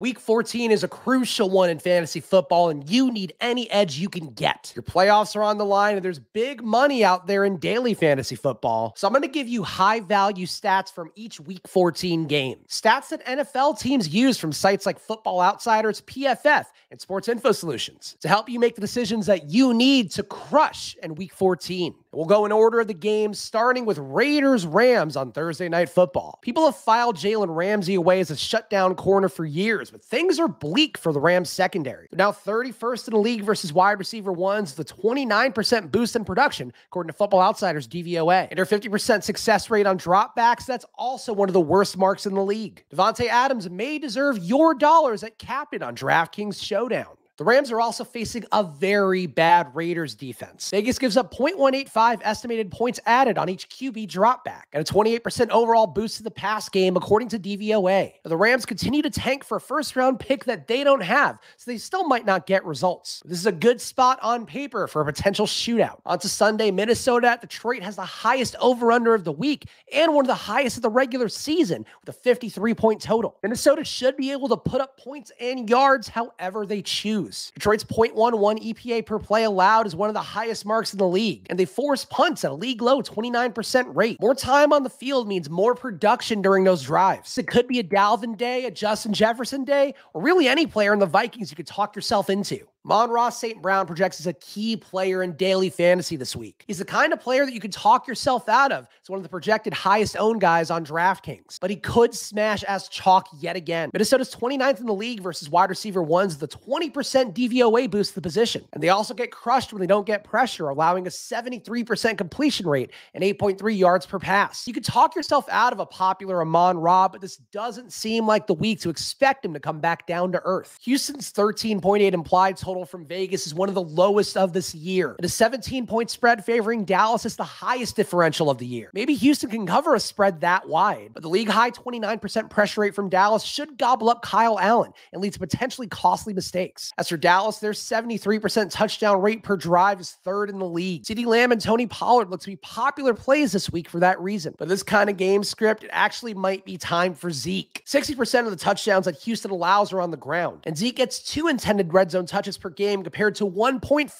Week 14 is a crucial one in fantasy football, and you need any edge you can get. Your playoffs are on the line, and there's big money out there in daily fantasy football. So I'm going to give you high-value stats from each Week 14 game. Stats that NFL teams use from sites like Football Outsiders, PFF, and Sports Info Solutions to help you make the decisions that you need to crush in Week 14. We'll go in order of the games, starting with Raiders-Rams on Thursday Night Football. People have filed Jalen Ramsey away as a shutdown corner for years, but things are bleak for the Rams secondary. They're now 31st in the league versus wide receiver ones, with a 29% boost in production, according to Football Outsiders DVOA. And their 50% success rate on dropbacks, that's also one of the worst marks in the league. Devontae Adams may deserve your dollars at captain on DraftKings Showdown. The Rams are also facing a very bad Raiders defense. Vegas gives up 0.185 estimated points added on each QB dropback and a 28% overall boost to the pass game, according to DVOA. The Rams continue to tank for a first-round pick that they don't have, so they still might not get results. This is a good spot on paper for a potential shootout. On to Sunday, Minnesota at Detroit has the highest over-under of the week and one of the highest of the regular season with a 53-point total. Minnesota should be able to put up points and yards however they choose. Detroit's 0.11 EPA per play allowed is one of the highest marks in the league, and they force punts at a league-low 29% rate. More time on the field means more production during those drives. It could be a Dalvin day, a Justin Jefferson day, or really any player in the Vikings you could talk yourself into. Amon-Ra St. Brown projects as a key player in daily fantasy this week. He's the kind of player that you can talk yourself out of. He's one of the projected highest owned guys on DraftKings, but he could smash as chalk yet again. Minnesota's 29th in the league versus wide receiver ones, the 20% DVOA boost to the position. And they also get crushed when they don't get pressure, allowing a 73% completion rate and 8.3 yards per pass. You could talk yourself out of a popular Amon-Ra, but this doesn't seem like the week to expect him to come back down to earth. Houston's 13.8 implied total from Vegas is one of the lowest of this year. And a 17-point spread favoring Dallas is the highest differential of the year. Maybe Houston can cover a spread that wide, but the league-high 29% pressure rate from Dallas should gobble up Kyle Allen and lead to potentially costly mistakes. As for Dallas, their 73% touchdown rate per drive is third in the league. CeeDee Lamb and Tony Pollard look to be popular plays this week for that reason. But this kind of game script, it actually might be time for Zeke. 60% of the touchdowns that Houston allows are on the ground, and Zeke gets 2 intended red zone touches per game compared to 1.4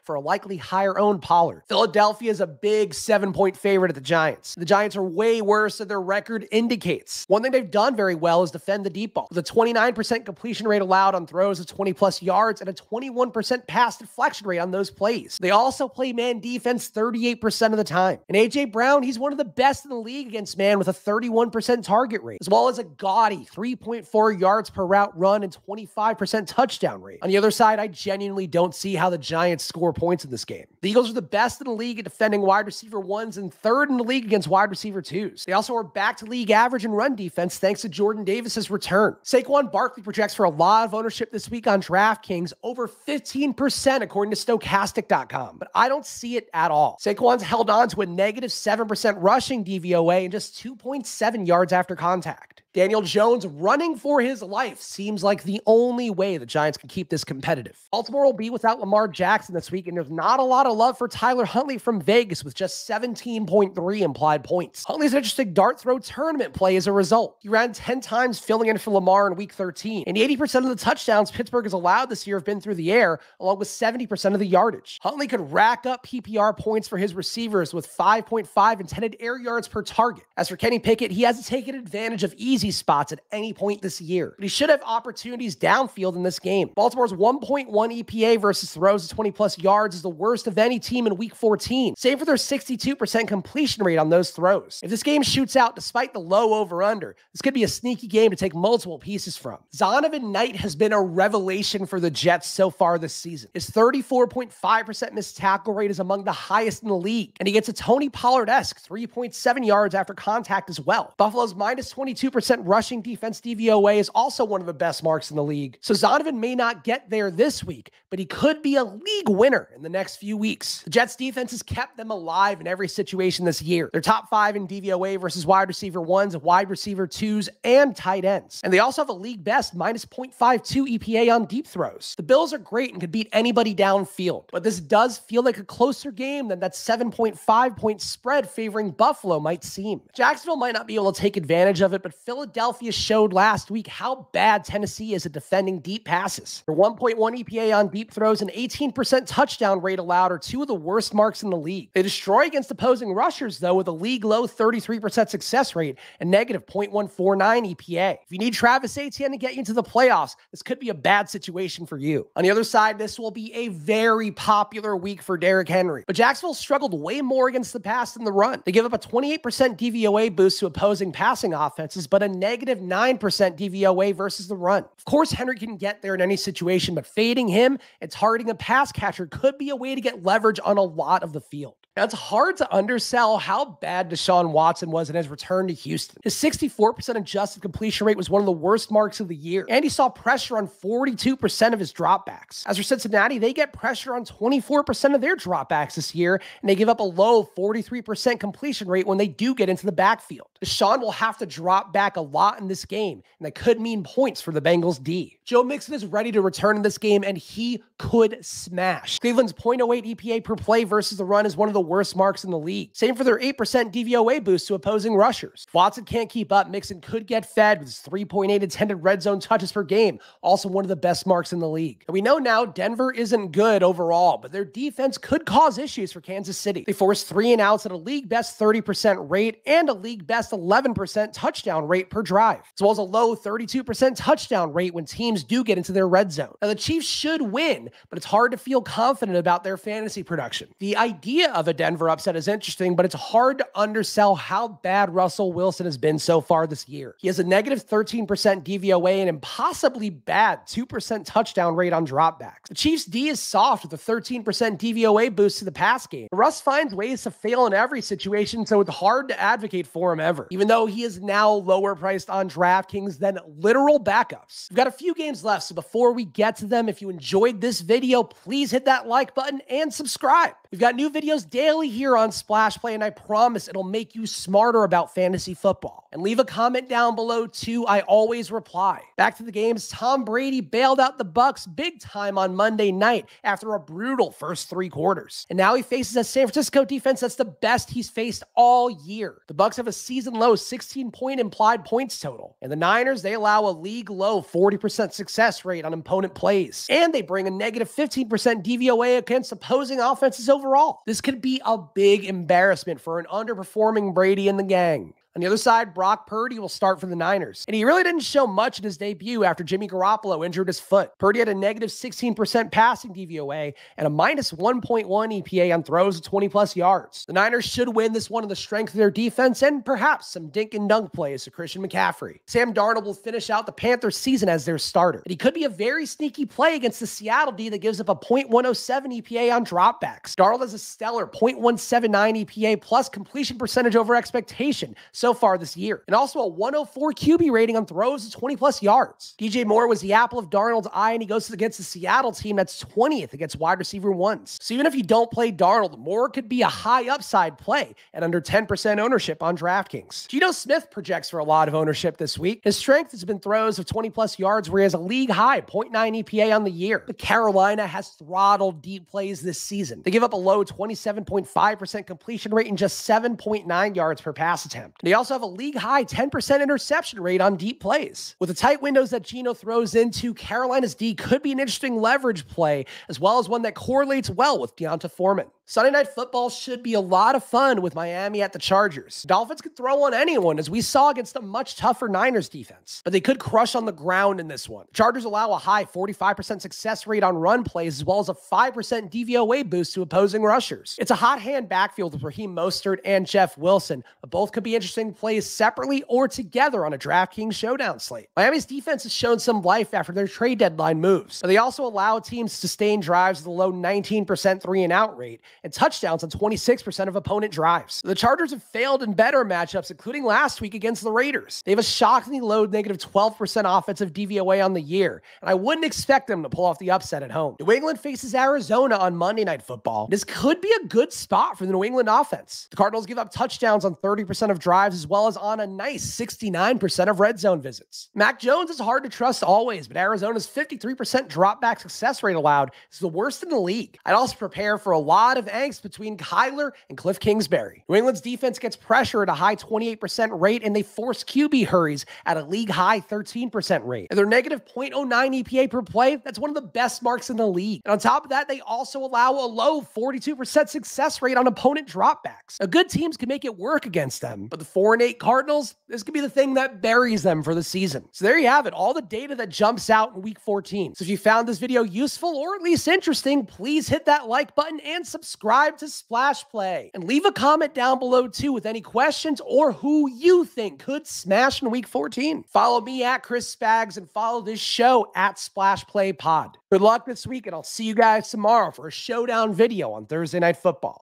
for a likely higher owned Pollard. Philadelphia is a big 7-point favorite at the Giants. The Giants are way worse than their record indicates. One thing they've done very well is defend the deep ball, with a 29% completion rate allowed on throws of 20+ yards and a 21% pass deflection rate on those plays. They also play man defense 38% of the time. And A.J. Brown, he's one of the best in the league against man with a 31% target rate, as well as a gaudy 3.4 yards per route run and 25% touchdown rate. On the other side, I genuinely don't see how the Giants score points in this game. The Eagles are the best in the league at defending wide receiver ones and third in the league against wide receiver twos. They also are back to league average in run defense thanks to Jordan Davis's return. Saquon Barkley projects for a lot of ownership this week on DraftKings, over 15% according to Stokastic.com, but I don't see it at all. Saquon's held on to a negative 7% rushing DVOA and just 2.7 yards after contact. Daniel Jones running for his life seems like the only way the Giants can keep this competitive. Baltimore will be without Lamar Jackson this week, and there's not a lot of love for Tyler Huntley from Vegas with just 17.3 implied points. Huntley's an interesting dart throw tournament play as a result. He ran 10 times filling in for Lamar in week 13, and 80% of the touchdowns Pittsburgh has allowed this year have been through the air, along with 70% of the yardage. Huntley could rack up PPR points for his receivers with 5.5 intended air yards per target. As for Kenny Pickett, he hasn't taken advantage of easy spots at any point this year, but he should have opportunities downfield in this game. Baltimore's 1.1 EPA versus throws of 20+ yards is the worst of any team in week 14, save for their 62% completion rate on those throws. If this game shoots out despite the low over-under, this could be a sneaky game to take multiple pieces from. Zonovan Knight has been a revelation for the Jets so far this season. His 34.5% missed tackle rate is among the highest in the league, and he gets a Tony Pollard-esque 3.7 yards after contact as well. Buffalo's minus 22% rushing defense DVOA is also one of the best marks in the league, so Zonovan may not get there this this week, but he could be a league winner in the next few weeks. The Jets defense has kept them alive in every situation this year. They're top 5 in DVOA versus wide receiver 1s, wide receiver 2s, and tight ends. And they also have a league best minus 0.52 EPA on deep throws. The Bills are great and could beat anybody downfield, but this does feel like a closer game than that 7.5 point spread favoring Buffalo might seem. Jacksonville might not be able to take advantage of it, but Philadelphia showed last week how bad Tennessee is at defending deep passes. Their 1.1 EPA on deep throws and 18% touchdown rate allowed are two of the worst marks in the league. They destroy against opposing rushers, though, with a league-low 33% success rate and negative 0.149 EPA. If you need Travis Etienne to get you into the playoffs, this could be a bad situation for you. On the other side, this will be a very popular week for Derrick Henry, but Jacksonville struggled way more against the pass than the run. They give up a 28% DVOA boost to opposing passing offenses, but a negative 9% DVOA versus the run. Of course, Henry can get there in any situation, but fading him and targeting a pass catcher could be a way to get leverage on a lot of the field. Now, it's hard to undersell how bad Deshaun Watson was in his return to Houston. His 64% adjusted completion rate was one of the worst marks of the year, and he saw pressure on 42% of his dropbacks. As for Cincinnati, they get pressure on 24% of their dropbacks this year, and they give up a low 43% completion rate when they do get into the backfield. Deshaun will have to drop back a lot in this game, and that could mean points for the Bengals D. Joe Mixon is ready to return in this game, and he could smash. Cleveland's 0.08 EPA per play versus the run is one of the worst marks in the league. Same for their 8% DVOA boost to opposing rushers. If Watson can't keep up, Mixon could get fed with his 3.8 intended red zone touches per game, also one of the best marks in the league. And we know now Denver isn't good overall, but their defense could cause issues for Kansas City. They forced 3 and outs at a league best 30% rate and a league best 11% touchdown rate per drive, as well as a low 32% touchdown rate when teams do get into their red zone. Now, the Chiefs should win, but it's hard to feel confident about their fantasy production. The idea of a Denver upset is interesting, but it's hard to undersell how bad Russell Wilson has been so far this year. He has a negative 13% DVOA and impossibly bad 2% touchdown rate on dropbacks. The Chiefs D is soft with a 13% DVOA boost to the pass game. Russ finds ways to fail in every situation, so it's hard to advocate for him ever, even though he is now lower priced on DraftKings than literal backups. We've got a few games left, so before we get to them, if you enjoyed this video, please hit that like button and subscribe. We've got new videos daily here on Splash Play, and I promise it'll make you smarter about fantasy football. And leave a comment down below too. I always reply. Back to the games. Tom Brady bailed out the Bucs big time on Monday night after a brutal first 3 quarters. And now he faces a San Francisco defense that's the best he's faced all year. The Bucs have a season-low 16-point implied points total. And the Niners, they allow a league-low 40% success rate on opponent plays. And they bring a negative 15% DVOA against opposing offenses overall. This could be a big embarrassment for an underperforming Brady and the gang. On the other side, Brock Purdy will start for the Niners. And he really didn't show much in his debut after Jimmy Garoppolo injured his foot. Purdy had a negative 16% passing DVOA and a minus 1.1 EPA on throws of 20-plus yards. The Niners should win this one on the strength of their defense and perhaps some dink and dunk plays to Christian McCaffrey. Sam Darnold will finish out the Panthers season as their starter. And he could be a very sneaky play against the Seattle D that gives up a 0.107 EPA on dropbacks. Darnold has a stellar 0.179 EPA plus completion percentage over expectation so far this year, and also a 104 QB rating on throws of 20-plus yards. DJ Moore was the apple of Darnold's eye, and he goes against the Seattle team that's 20th against wide receiver 1s. So even if you don't play Darnold, Moore could be a high upside play at under 10% ownership on DraftKings. Geno Smith projects for a lot of ownership this week. His strength has been throws of 20-plus yards, where he has a league-high 0.9 EPA on the year. But Carolina has throttled deep plays this season. They give up a low 27.5% completion rate and just 7.9 yards per pass attempt. They also have a league-high 10% interception rate on deep plays. With the tight windows that Geno throws into, Carolina's D could be an interesting leverage play, as well as one that correlates well with Deonta Foreman. Sunday Night Football should be a lot of fun with Miami at the Chargers. Dolphins could throw on anyone, as we saw against a much tougher Niners defense, but they could crush on the ground in this one. The Chargers allow a high 45% success rate on run plays, as well as a 5% DVOA boost to opposing rushers. It's a hot hand backfield with Raheem Mostert and Jeff Wilson, but both could be interesting running plays separately or together on a DraftKings showdown slate. Miami's defense has shown some life after their trade deadline moves, but they also allow teams to sustain drives with a low 19% 3-and-out rate and touchdowns on 26% of opponent drives. The Chargers have failed in better matchups, including last week against the Raiders. They have a shockingly low negative 12% offensive DVOA on the year, and I wouldn't expect them to pull off the upset at home. New England faces Arizona on Monday Night Football. This could be a good spot for the New England offense. The Cardinals give up touchdowns on 30% of drives as well as on a nice 69% of red zone visits. Mac Jones is hard to trust always, but Arizona's 53% dropback success rate allowed is the worst in the league. I'd also prepare for a lot of angst between Kyler and Cliff Kingsbury. New England's defense gets pressure at a high 28% rate, and they force QB hurries at a league-high 13% rate. And their negative .09 EPA per play, that's one of the best marks in the league. And on top of that, they also allow a low 42% success rate on opponent dropbacks. Now, good teams can make it work against them, but the 4-8 Cardinals, this could be the thing that buries them for the season. So there you have it, all the data that jumps out in Week 14. So if you found this video useful or at least interesting, please hit that like button and subscribe to Splash Play. And leave a comment down below too with any questions or who you think could smash in Week 14. Follow me at Chris Spags and follow this show at Splash Play Pod. Good luck this week, and I'll see you guys tomorrow for a showdown video on Thursday Night Football.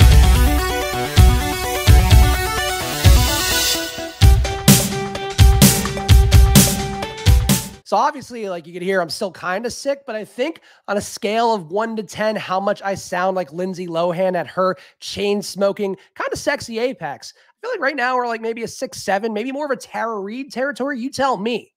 So obviously, like you can hear, I'm still kind of sick, but I think on a scale of 1 to 10, how much I sound like Lindsay Lohan at her chain-smoking, kind of sexy Apex. I feel like right now we're like maybe a 6-7, maybe more of a Tara Reid territory. You tell me.